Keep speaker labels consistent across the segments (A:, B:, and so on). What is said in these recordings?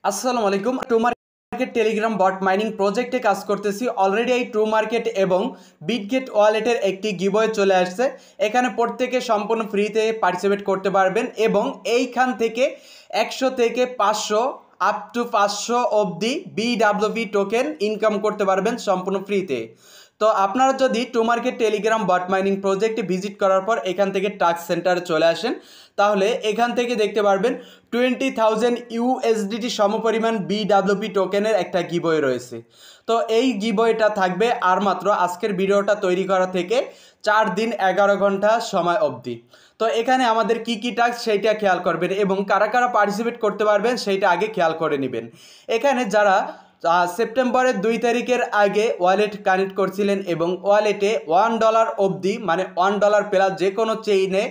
A: আসসালামু আলাইকুম। True Market Telegram bot mining প্রজেক্টে কাজ করতেছি। অলরেডি এই ট্রু মার্কেট এবং বিটগেট ওয়ালেটের একটি গিভওয়ে চলে আসছে। এখানে প্রত্যেকে সম্পূর্ণ ফ্রিতে পার্টিসিপেট করতে পারবেন এবং এইখান থেকে 100 থেকে 500 আপ টু 500 অবধি বিডাব্লিউপি টোকেন ইনকাম করতে পারবেন সম্পূর্ণ ফ্রিতে। তো আপনারা যদি True Market Telegram bot mining প্রজেক্টে ভিজিট করার পর এখান থেকে টাস্ক সেন্টারে চলে আসেন, তাহলে এখান থেকে দেখতে পারবেন 20,000 ইউএসডিটি সমপরিমাণ বিডাব্লিউপি টোকেনের একটা গিভওয়ে রয়েছে। তো এই গিভওয়েটা থাকবে আর মাত্র আজকের ভিডিওটা তৈরি করা থেকে 4 দিন 11 ঘন্টা সময় অবধি। তো এখানে আমাদের কি কি টাস্ক সেইটা খেয়াল করবেন এবং কারা কারা পার্টিসিপেট করতে পারবেন সেইটা আগে খেয়াল করে নেবেন। এখানে যারা সেপ্টেম্বরের 2 তারিখের আগে ওয়ালেট কানেক্ট করছিলেন এবং ওয়ালেটে $1 অবধি মানে $1 প্লাস যে কোনো চেইনে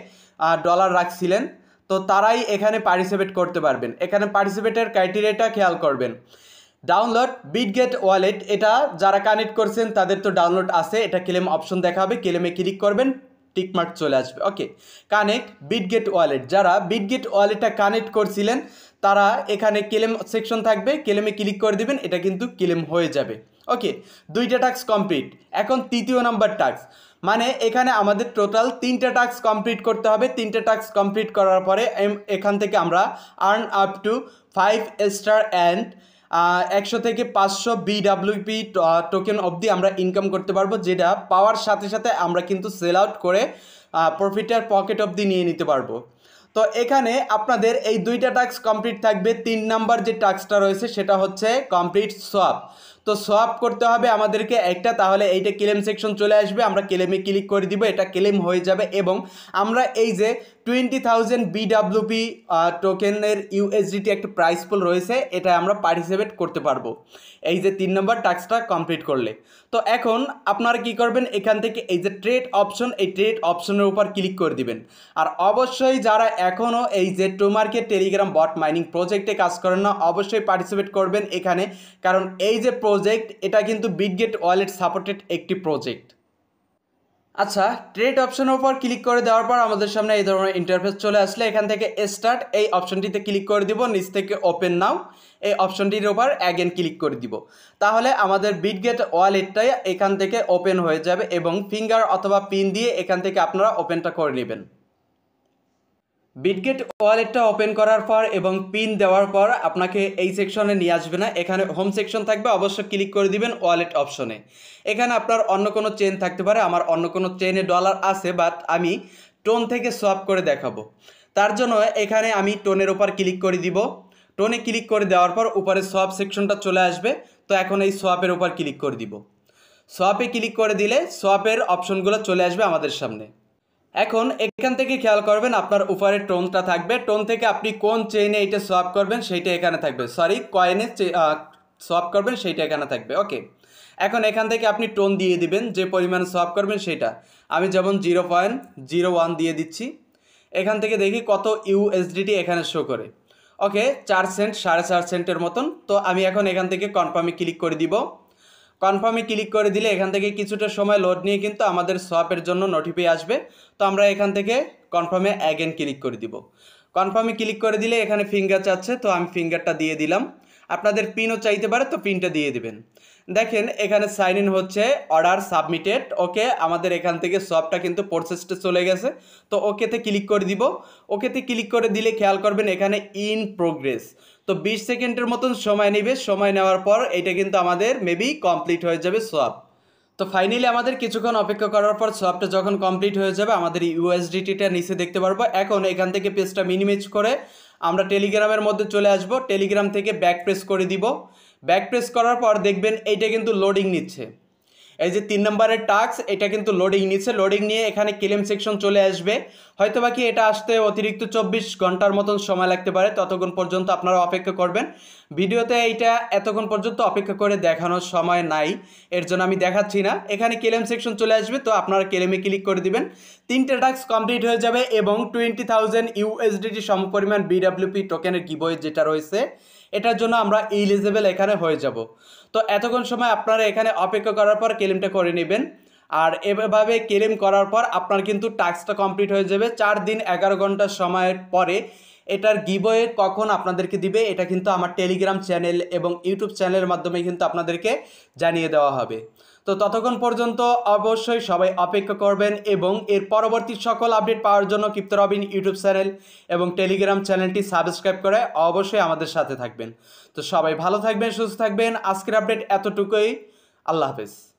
A: ডলার রাখছিলেন, তো তারাই এখানে পার্টিসিপেট করতে পারবেন। এখানে পার্টিসিপেটের ক্রাইটেরিয়াটা খেয়াল করবেন। ডাউনলোড বিটগেট ওয়ালেট, এটা যারা কানেক্ট করছেন তাদের তো ডাউনলোড আছে, এটা ক্লেম অপশন দেখাবে, ক্লেমে ক্লিক করবেন, টিকমার্ক চলে আসবে। ওকে, কানেক্ট বিটগেট ওয়ালেট, যারা বিটগেট ওয়ালেটটা কানেক্ট করছিলেন তারা এখানে ক্লেম সেকশন থাকবে, ক্লেমে ক্লিক করে দিবেন, এটা কিন্তু ক্লেম হয়ে যাবে। ওকে, 2টা টাস্ক কমপ্লিট। এখন তৃতীয় নাম্বার টাস্ক, মানে এখানে আমাদের টোটাল 3টা টাস্ক কমপ্লিট করতে হবে। 3টা টাস্ক কমপ্লিট করার পরে এখান থেকে আমরা earn up to 5 star and 100 থেকে 500 বিডাব্লিউপি টোকেন অবধি আমরা ইনকাম করতে পারবো, যেটা পাওয়ার সাথে সাথে আমরা কিন্তু সেল আউট করে প্রফিটার পকেট অবধি নিয়ে নিতে পারবো। তো এখানে আপনাদের এই 2টা টাস্ক কমপ্লিট থাকবে। 3 নাম্বার যে টাস্কটা রয়েছে সেটা হচ্ছে কমপ্লিট সোয়াপ। তো সোয়াপ করতে হবে আমাদেরকে একটা, তাহলে এইটা ক্লেম সেকশন চলে আসবে, আমরা ক্লেমে ক্লিক করে দিব, এটা ক্লেম হয়ে যাবে এবং আমরা এই যে 20,000 বিডাব্লিউপি টোকেনের ইউএসডিটি একটা প্রাইস পুল রয়েছে, এটা আমরা পার্টিসিপেট করতে পারবো এই যে 3 নম্বর টাস্কটা কমপ্লিট করলে। তো এখন আপনারা কি করবেন, এখান থেকে এই যে ট্রেড অপশন, এই ট্রেড অপশনের উপর ক্লিক করে দিবেন। আর অবশ্যই যারা এখনও এই যে True Market Telegram bot mining প্রজেক্টে কাজ করেন না, অবশ্যই পার্টিসিপেট করবেন এখানে, কারণ এই যে প্রজেক্ট এটা কিন্তু বিটগেট ওয়ালেট সাপোর্টেড একটি প্রজেক্ট। আচ্ছা, ট্রেড অপশনের উপর ক্লিক করে দেওয়ার পর আমাদের সামনে এই ধরনের ইন্টারফেস চলে আসলে এখান থেকে স্টার্ট এই অপশনটিতে ক্লিক করে দিব, নিচ থেকে ওপেন নাও এই অপশনটির উপর অ্যাগেন ক্লিক করে দিব। তাহলে আমাদের বিটগেট ওয়ালেটটাই এখান থেকে ওপেন হয়ে যাবে এবং ফিঙ্গার অথবা পিন দিয়ে এখান থেকে আপনারা ওপেনটা করে নেবেন। বিটগেট ওয়ালেটটা ওপেন করার পর এবং পিন দেওয়ার পর আপনাকে এই সেকশনে নিয়ে আসবে না, এখানে হোম সেকশন থাকবে, অবশ্যই ক্লিক করে দিবেন ওয়ালেট অপশনে। এখানে আপনার অন্য কোনো চেন থাকতে পারে, আমার অন্য কোনো চেনে ডলার আছে, বাট আমি টোন থেকে সোয়াপ করে দেখাবো। তার জন্য এখানে আমি টোনের উপর ক্লিক করে দিব। টোনে ক্লিক করে দেওয়ার পর উপরে সোয়াপ সেকশনটা চলে আসবে। তো এখন এই সোয়াপের উপর ক্লিক করে দিব। সোয়াপে ক্লিক করে দিলে সোয়াপের অপশনগুলো চলে আসবে আমাদের সামনে। এখন এখান থেকে খেয়াল করবেন আপনার উপরে টোনটা থাকবে, টোন থেকে আপনি কোন চেইনে এটা সোয়াপ করবেন সেইটা এখানে থাকবে, সরি কয়েনে সোয়াপ করবেন সেইটা এখানে থাকবে। ওকে, এখন এখান থেকে আপনি টোন দিয়ে দিবেন যে পরিমাণ সোয়াপ করবেন সেটা। আমি যেমন 0.01 দিয়ে দিচ্ছি। এখান থেকে দেখি কত ইউএসডিটি এখানে শো করে। ওকে, 4 সেন্ট 4.5 সেন্টের মতন। তো আমি এখন এখান থেকে কনফার্মে ক্লিক করে দিব। কনফার্মে ক্লিক করে দিলে এখান থেকে কিছুটা সময় লোড নিয়ে কিন্তু আমাদের সোয়াপের জন্য নোটিফাই আসবে। তো আমরা এখান থেকে কনফার্মে অ্যাগেন ক্লিক করে দিব। কনফার্মে ক্লিক করে দিলে এখানে ফিঙ্গার চাচ্ছে, তো আমি ফিঙ্গারটা দিয়ে দিলাম। আপনাদের পিনও চাইতে পারে, তো পিনটা দিয়ে দিবেন। দেখেন এখানে সাইন ইন হচ্ছে, অর্ডার সাবমিটেড। ওকে, আমাদের এখান থেকে সোয়াপটা কিন্তু প্রসেসটা চলে গেছে। তো ওকেতে ক্লিক করে দিব। ওকেতে ক্লিক করে দিলে খেয়াল করবেন এখানে ইন প্রোগ্রেস। তো 20 সেকেন্ডের মতন সময় নেবে, সময় নেওয়ার পর এটা কিন্তু আমাদের মেবি কমপ্লিট হয়ে যাবে সোয়াপ। তো ফাইনালি আমাদের কিছুক্ষণ অপেক্ষা করার পর সোয়াপটা যখন কমপ্লিট হয়ে যাবে আমাদের ইউএসডিটিটা নিচে দেখতে পারবো। এখন এখান থেকে পেজটা মিনিমাইজ করে আমরা টেলিগ্রামের মধ্যে চলে আসব। টেলিগ্রাম থেকে ব্যাক প্রেস করে দিব। ব্যাক প্রেস করার পর দেখবেন এইটা কিন্তু লোডিং নিচ্ছে। এই যে 3 নম্বরের টাস্ক, এটা কিন্তু লোডিং নিচ্ছে। লোডিং নিয়ে এখানে ক্লেম সেকশন চলে আসবে। হয়তো বাকি এটা আসতে অতিরিক্ত 24 ঘন্টার মতন সময় লাগতে পারে, ততক্ষণ পর্যন্ত আপনারা অপেক্ষা করবেন। ভিডিওতে এইটা এতক্ষণ পর্যন্ত অপেক্ষা করে দেখানোর সময় নাই, এর জন্য আমি দেখাচ্ছি না। এখানে ক্লেম সেকশন চলে আসবে, তো আপনারা ক্লেমে ক্লিক করে দিবেন। 3টে টাস্ক কমপ্লিট হয়ে যাবে এবং 20,000 ইউএসডিটি সমপরিমাণ বিডাব্লিউপি টোকেনের গিভওয়ে যেটা রয়েছে এটার জন্য আমরা এলিজিবল এখানে হয়ে যাব। তো এতক্ষণ সময় আপনারা এখানে অপেক্ষা করার পর ক্লেমটা করে নেবেন। আর এভাবে ক্লেম করার পর আপনার কিন্তু টাস্কটা কমপ্লিট হয়ে যাবে। 4 দিন 11 ঘন্টা সময়ের পরে এটার গিভওয়ে কখন আপনাদেরকে দিবে এটা কিন্তু আমার টেলিগ্রাম চ্যানেল এবং ইউটিউব চ্যানেলের মাধ্যমে কিন্তু আপনাদেরকে জানিয়ে দেওয়া হবে। তো ততক্ষণ পর্যন্ত অবশ্যই সবাই অপেক্ষা করবেন এবং এর পরবর্তী সকল আপডেট পাওয়ার জন্য ক্রিপ্টো রবিন ইউটিউব চ্যানেল এবং টেলিগ্রাম চ্যানেলটি সাবস্ক্রাইব করে অবশ্যই আমাদের সাথে থাকবেন। তো সবাই ভালো থাকবেন, সুস্থ থাকবেন। আজকের আপডেট এতটুকুই। আল্লাহ হাফেজ।